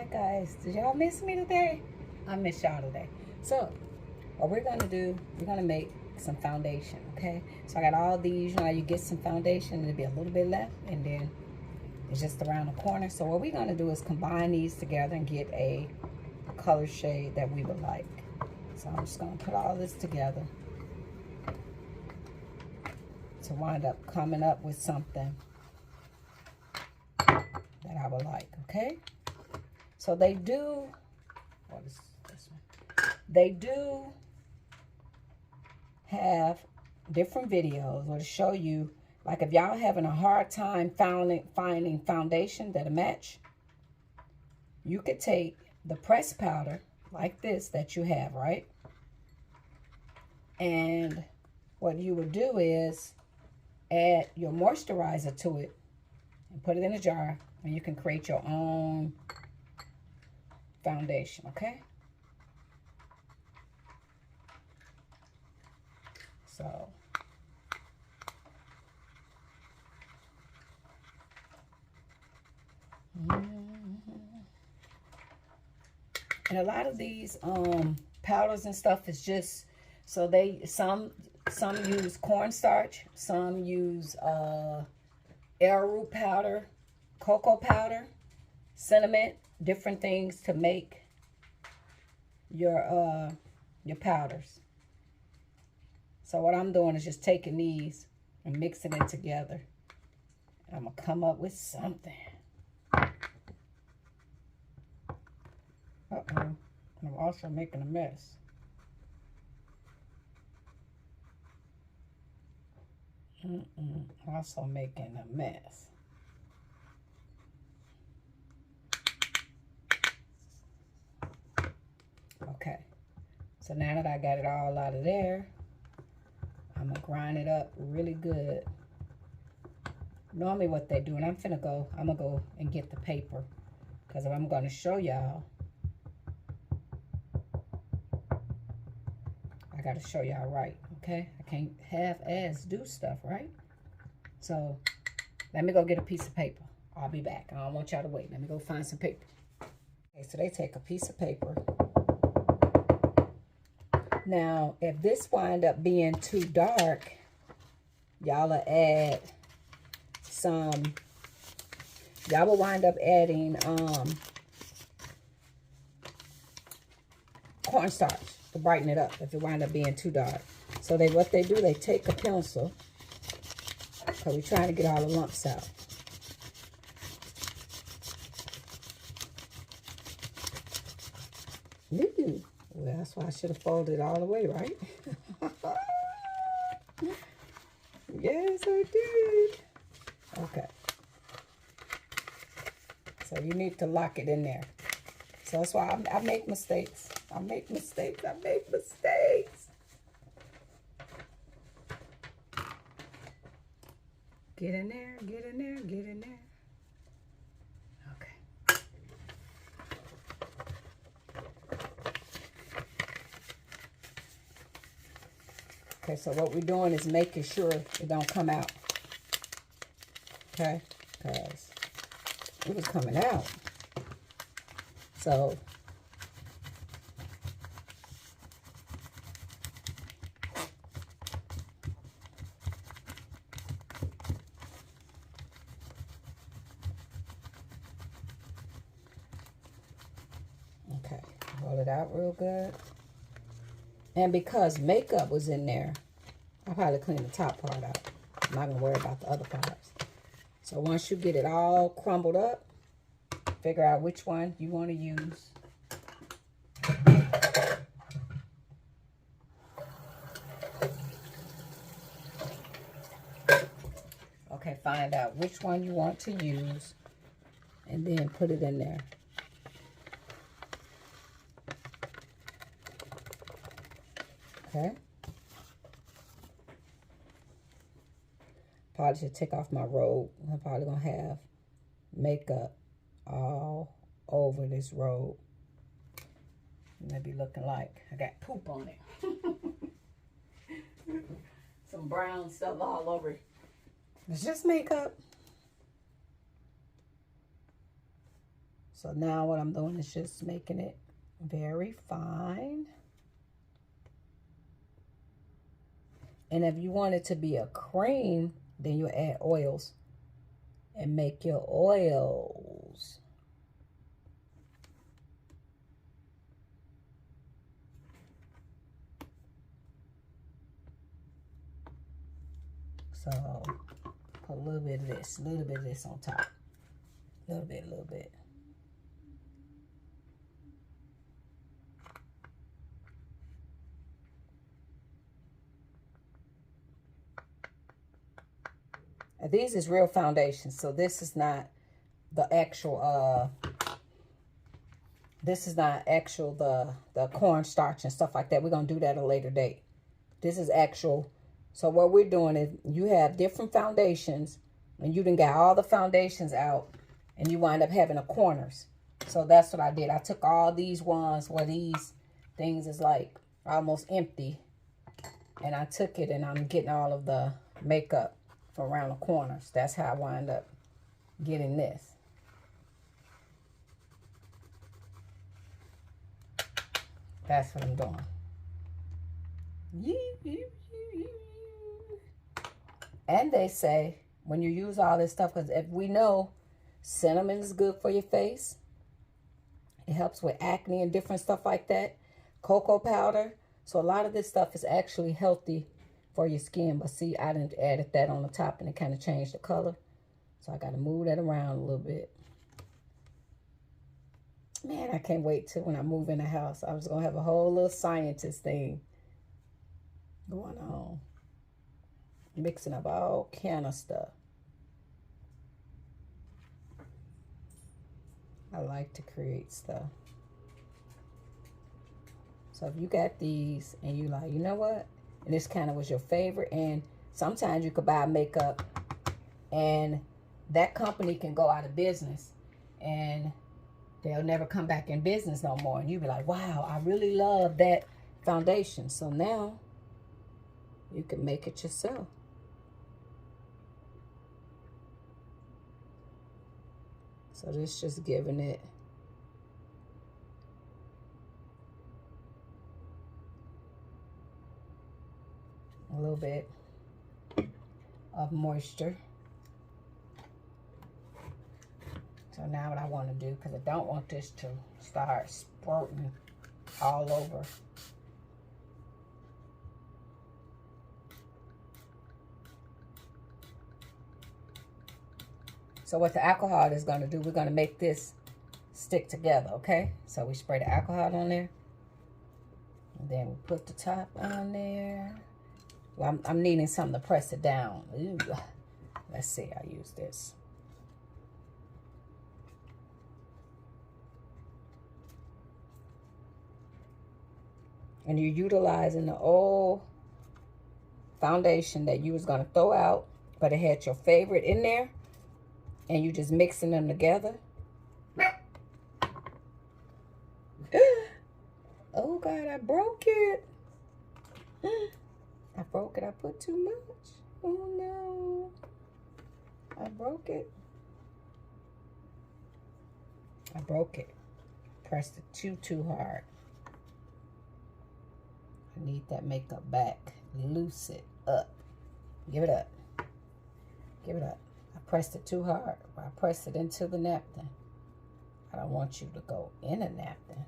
back, guys. Did y'all miss me today? I miss y'all today. So, what we're gonna do, we're gonna make some foundation, okay? So I got all these, you know, you get some foundation, and there'll be a little bit left, and then it's just around the corner. So what we're gonna do is combine these together and get a color shade that we would like. So I'm just gonna put all this together to wind up coming up with something that I would like, okay? So they do, what is this one? They do have different videos where to show you, like if y'all having a hard time finding foundation that'll match, you could take the pressed powder like this that you have, right? And what you would do is add your moisturizer to it and put it in a jar, and you can create your own foundation, okay? So and a lot of these powders and stuff is just so they some use cornstarch, some use arrowroot powder, cocoa powder, cinnamon, different things to make your powders. So what I'm doing is just taking these and mixing it together. I'm gonna come up with something. I'm also making a mess. Also making a mess. Okay, so now that I got it all out of there, I'm gonna grind it up really good. Normally what they do, and I'm gonna go and get the paper, because if I'm gonna show y'all, I gotta show y'all right, okay? I can't half-ass do stuff, right? So let me go get a piece of paper. I'll be back. I don't want y'all to wait. Let me go find some paper. Okay, so they take a piece of paper. Now, if this wind up being too dark, y'all will add some, y'all will wind up adding cornstarch to brighten it up if it wind up being too dark. So what they do, they take a pencil, because we're trying to get all the lumps out. Ooh, well, that's why I should have folded it all the way, right? Yes, I did. Okay. So you need to lock it in there. So that's why I make mistakes. I make mistakes. Get in there, get in there, get in there. Okay. Okay, so what we're doing is making sure it don't come out. Okay, because it was coming out. So okay, roll it out real good. And because makeup was in there, I'll probably clean the top part out. I'm not gonna worry about the other parts. So once you get it all crumbled up, figure out which one you want to use. Okay, find out which one you want to use and then put it in there. Okay. Probably should take off my robe. I'm probably gonna have makeup all over this robe. Maybe looking like I got poop on it. Some brown stuff all over it. It's just makeup. So now what I'm doing is just making it very fine. And if you want it to be a cream, then you add oils and make your oils. So put a little bit of this, on top. A little bit. And these is real foundation, so this is not the actual the cornstarch and stuff like that. We're gonna do that at a later date. This is actual. So what we're doing is you have different foundations, and you done got all the foundations out, and you wind up having the corners. So that's what I did. I took all these ones where these things is like almost empty, and I took it and I'm getting all of the makeup from around the corners. That's how I wind up getting this. That's what I'm doing. And they say when you use all this stuff, because if we know cinnamon is good for your face, it helps with acne and different stuff like that. Cocoa powder. So a lot of this stuff is actually healthy for your skin. But see, I didn't added that on the top and it kind of changed the color. So I got to move that around a little bit. Man, I can't wait till when I move in the house. I was going to have a whole little scientist thing going on. Mixing up all kind of stuff. I like to create stuff. So if you got these and you like, you know what? And this kind of was your favorite. And sometimes you could buy makeup and that company can go out of business and they'll never come back in business no more. And you be like, wow, I really love that foundation. So now you can make it yourself. So this just giving it a little bit of moisture. So now what I want to do, because I don't want this to start spurting all over. So what the alcohol is going to do, we're going to make this stick together, okay? So we spray the alcohol on there. And then we put the top on there. Well, I'm needing something to press it down. Ooh. Let's see, I'll use this. And you're utilizing the old foundation that you was going to throw out, but it had your favorite in there. And you just mixing them together. Oh God, I broke it. I broke it. I put too much. Oh no. I broke it. I broke it. Pressed it too hard. I need that makeup back. Loose it up. Give it up. Give it up. I pressed it too hard. I pressed it into the napkin. I don't want you to go in a napkin.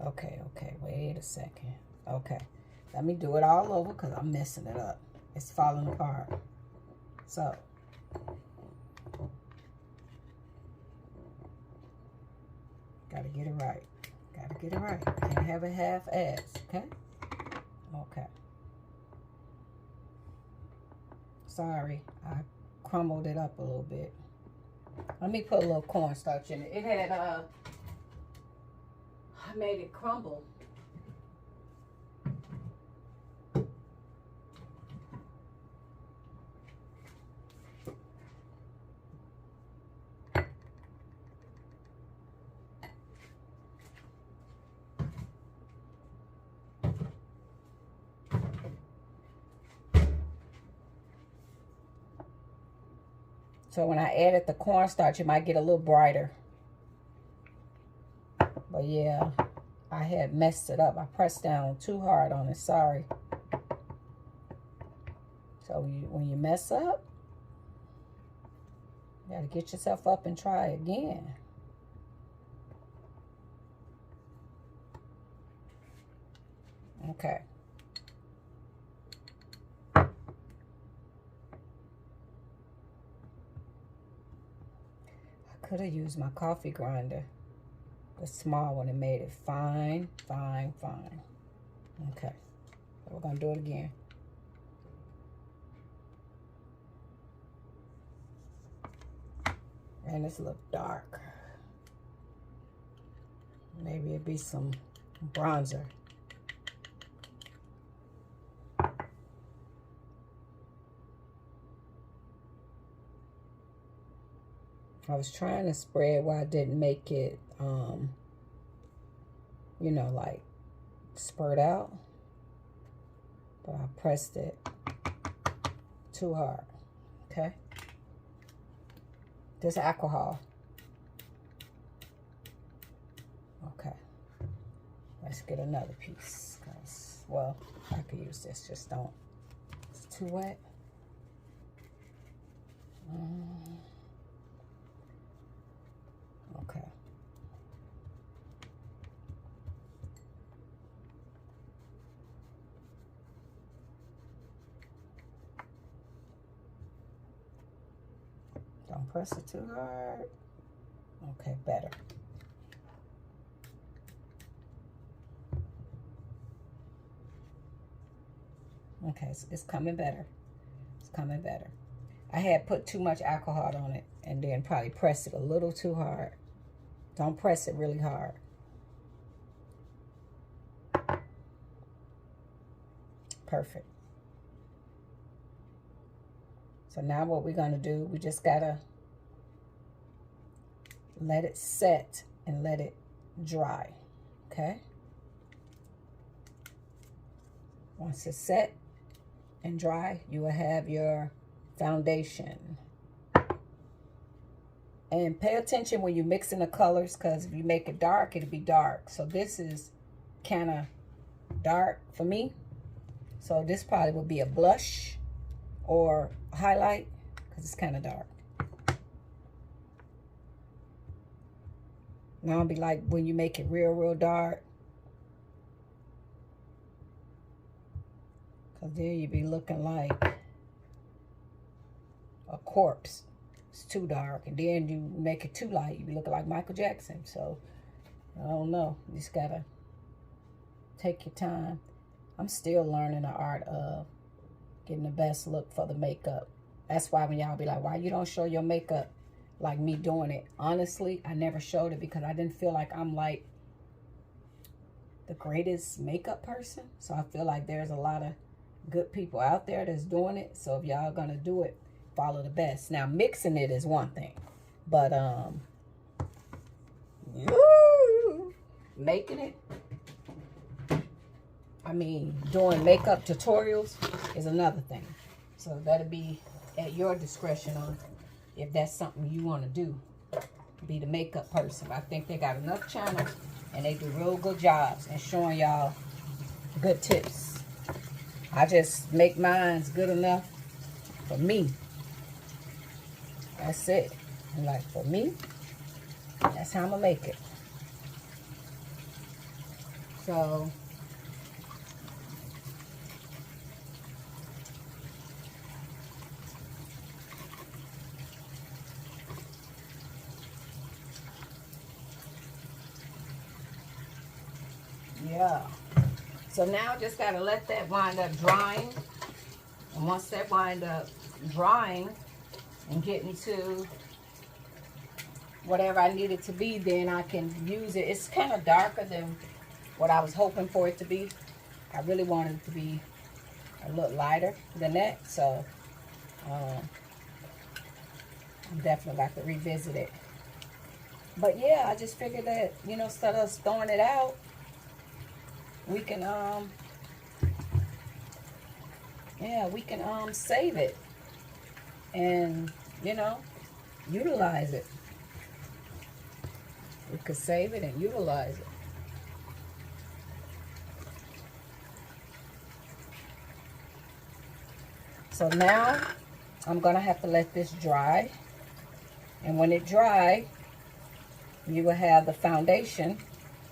Okay, wait a second. Okay, let me do it all over because I'm messing it up. It's falling apart. So, gotta get it right. Gotta get it right. Can't have it half-ass, okay? Okay. Sorry, I crumbled it up a little bit. Let me put a little cornstarch in it. It had, I made it crumble. So when I added the cornstarch, it might get a little brighter. But yeah, I had messed it up. I pressed down too hard on it. Sorry. So when you mess up, you got to get yourself up and try again. Okay. I could have used my coffee grinder, the small one, and made it fine, fine, fine. Okay. So we're going to do it again. And this look dark. Maybe it'd be some bronzer. I was trying to spread where I didn't make it, you know, like spurt out. But I pressed it too hard, okay? This alcohol. Okay. Let's get another piece. 'Cause, well, I could use this, just don't. It's too wet. Okay. Don't press it too hard. Okay, better. Okay, so it's coming better. It's coming better. I had put too much alcohol on it and then probably pressed it a little too hard. Don't press it really hard. Perfect. So now what we're going to do, we just got to let it set and let it dry. Okay? Once it's set and dry, you will have your foundation. And pay attention when you're mixing the colors, because if you make it dark, it'll be dark. So this is kind of dark for me. So this probably will be a blush or highlight, because it's kind of dark. Now it'll be like when you make it real, real dark. Because then you'll be looking like a corpse. It's too dark. And then you make it too light, you be looking like Michael Jackson. So, I don't know. You just gotta take your time. I'm still learning the art of getting the best look for the makeup. That's why when y'all be like, why you don't show your makeup like me doing it? Honestly, I never showed it because I didn't feel like I'm like the greatest makeup person. So I feel like there's a lot of good people out there that's doing it. So if y'all gonna do it, follow the best. Now mixing it is one thing, but making it, I mean, doing makeup tutorials is another thing. So that'll be at your discretion on if that's something you want to do, be the makeup person. I think they got enough channels and they do real good jobs and showing y'all good tips. I just make mine's good enough for me. That's it. And like for me, that's how I'm gonna make it. So yeah. So now just gotta let that wind up drying. And once that wind up drying and getting to whatever I need it to be, then I can use it. It's kind of darker than what I was hoping for it to be. I really wanted it to be a little lighter than that. So I'm definitely about to revisit it. But yeah, I just figured that, you know, instead of us throwing it out, we can yeah, we can save it and, you know, utilize it. We could save it and utilize it. So now I'm gonna have to let this dry. And when it dry, you will have the foundation.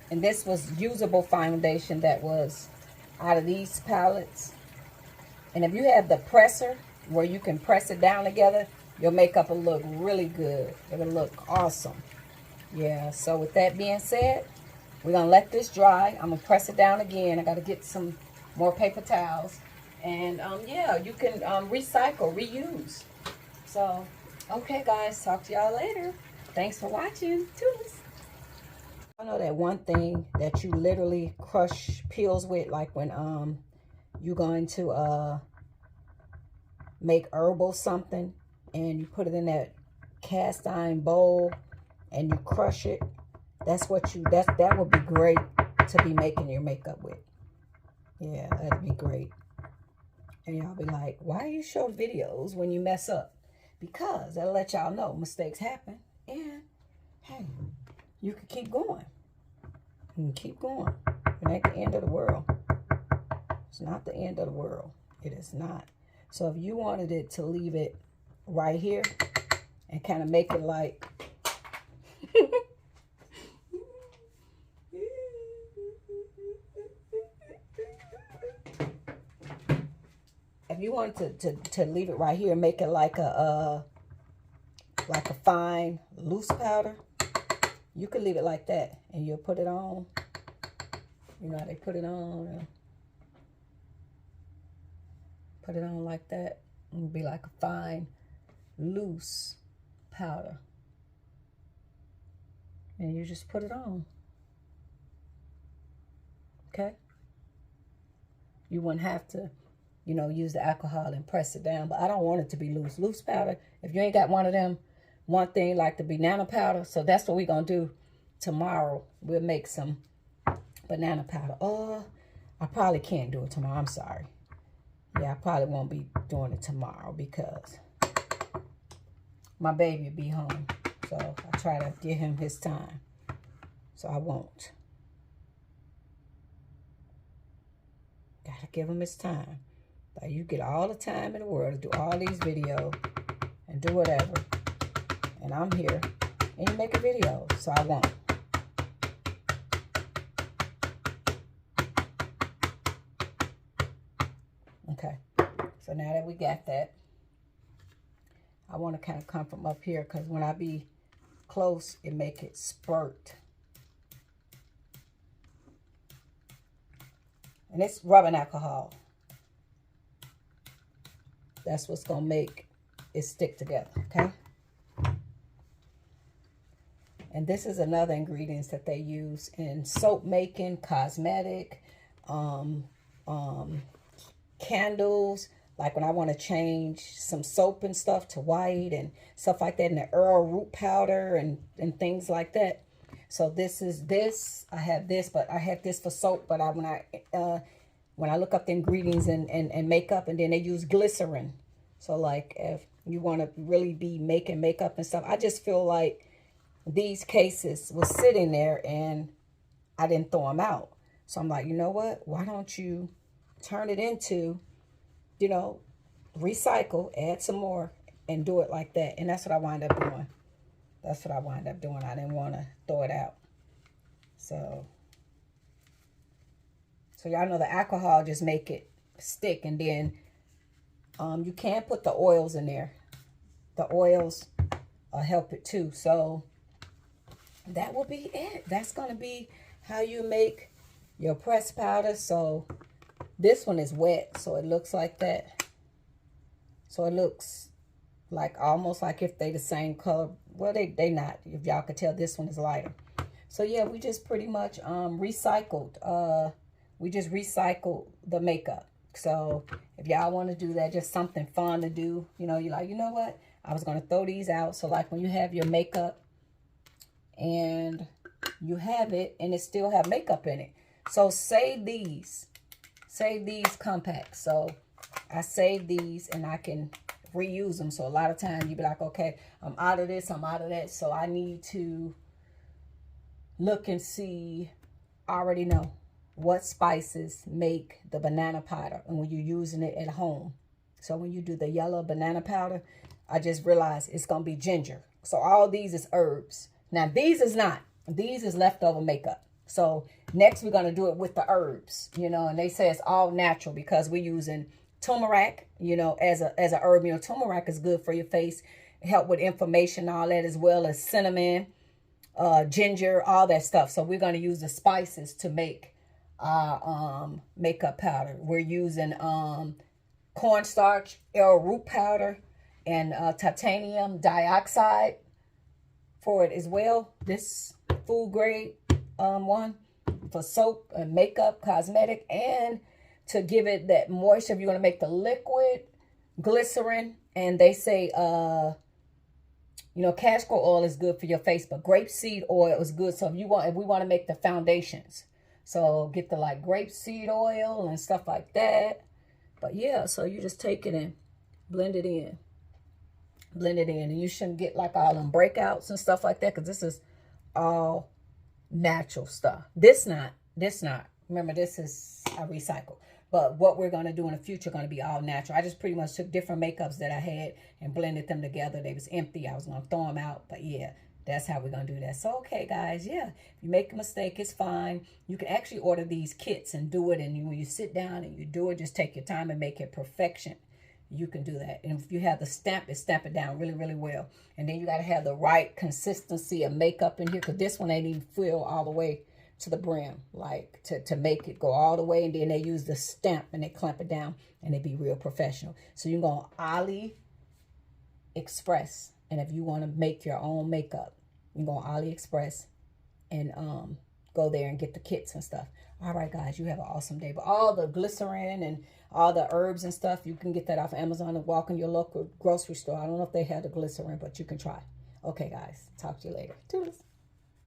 And this was usable foundation that was out of these palettes. And if you have the presser where you can press it down together, your makeup will look really good. It'll look awesome. Yeah, so with that being said, we're going to let this dry. I'm going to press it down again. I got to get some more paper towels. And yeah, you can recycle, reuse. So, okay guys, talk to y'all later. Thanks for watching. Toodles. I know that one thing that you literally crush peels with, like when you're going to make herbal something and you put it in that cast iron bowl and you crush it. That's what that would be great to be making your makeup with. Yeah, that'd be great. And y'all be like, why do you show videos when you mess up? Because that'll let y'all know mistakes happen. And hey, you can keep going. You can keep going. It ain't the end of the world. It's not the end of the world. It is not. So if you wanted it to leave it right here and kind of make it like if you wanted to leave it right here and make it like a fine loose powder, you could leave it like that and you'll put it on. You know how they put it on. Put it on like that. It'll be like a fine loose powder. And you just put it on. Okay? You wouldn't have to, you know, use the alcohol and press it down. But I don't want it to be loose. Loose powder, if you ain't got one of them, one thing like the banana powder. So that's what we're going to do tomorrow. We'll make some banana powder. Oh, I probably can't do it tomorrow. I'm sorry. Yeah, I probably won't be doing it tomorrow because my baby will be home. So I try to give him his time. So I won't. Gotta give him his time. Like you get all the time in the world to do all these videos and do whatever. And I'm here and you make a video. So I won't. Okay. So now that we got that, I want to kind of come from up here because when I be close, it make it spurt. And it's rubbing alcohol. That's what's going to make it stick together, okay? And this is another ingredient that they use in soap making, cosmetic, candles. Like when I want to change some soap and stuff to white and stuff like that, and the arrowroot powder and things like that. So this is this. I have this, but I have this for soap. But when I look up the ingredients and makeup, and then they use glycerin. So like if you want to really be making makeup and stuff, I just feel like these cases was sitting there and I didn't throw them out. So I'm like, you know what? Why don't you turn it into, you know, recycle, add some more, and do it like that. And that's what I wind up doing. That's what I wind up doing. I didn't want to throw it out. So y'all know the alcohol just make it stick. And then you can put the oils in there. The oils help it too. So that will be it. That's going to be how you make your pressed powder. So this one is wet, so it looks like that. So it looks like almost like if they the same color. Well, they not. If y'all could tell, this one is lighter. So yeah, we just pretty much recycled. We just recycled the makeup. So if y'all want to do that, just something fun to do. You know, you're like, you know what? I was going to throw these out. So like when you have your makeup and you have it and it still have makeup in it. So save these. Save these compacts. So I save these and I can reuse them. So a lot of times you be like, okay, I'm out of this, I'm out of that. So I need to look and see, I already know what spices make the banana powder and when you're using it at home. So when you do the yellow banana powder, I just realized it's going to be ginger. So all these is herbs. Now these is not. These is leftover makeup. So next we're going to do it with the herbs, you know, and they say it's all natural because we're using turmeric, you know, as a herb. You know, turmeric is good for your face, help with inflammation, all that, as well as cinnamon, ginger, all that stuff. So we're going to use the spices to make our makeup powder. We're using cornstarch, arrowroot powder, and titanium dioxide for it as well. This food grade one for soap and makeup, cosmetic, and to give it that moisture. If you're going to make the liquid, glycerin, and they say you know, castor oil is good for your face, but grapeseed oil is good. So if we want to make the foundations, so get the like grapeseed oil and stuff like that. But yeah, so you just take it and blend it in. Blend it in. And you shouldn't get like all them breakouts and stuff like that, because this is all natural stuff. This not. Remember, this is a recycle. But what we're going to do in the future going to be all natural. I just pretty much took different makeups that I had and blended them together. They was empty. I was going to throw them out. But yeah, that's how we're going to do that. So, okay, guys, yeah. If you make a mistake, it's fine. You can actually order these kits and do it. And when you sit down and you do it, just take your time and make it perfection. You can do that. And if you have the stamp it down really, really well. And then you got to have the right consistency of makeup in here, because this one ain't even filled all the way to the brim, like to make it go all the way. And then they use the stamp and they clamp it down and they be real professional. So you go on AliExpress, and if you want to make your own makeup, you go on AliExpress and go there and get the kits and stuff. All right, guys, you have an awesome day. But all the glycerin and all the herbs and stuff, you can get that off Amazon and walk in your local grocery store. I don't know if they have the glycerin, but you can try. Okay, guys, talk to you later. Toodles.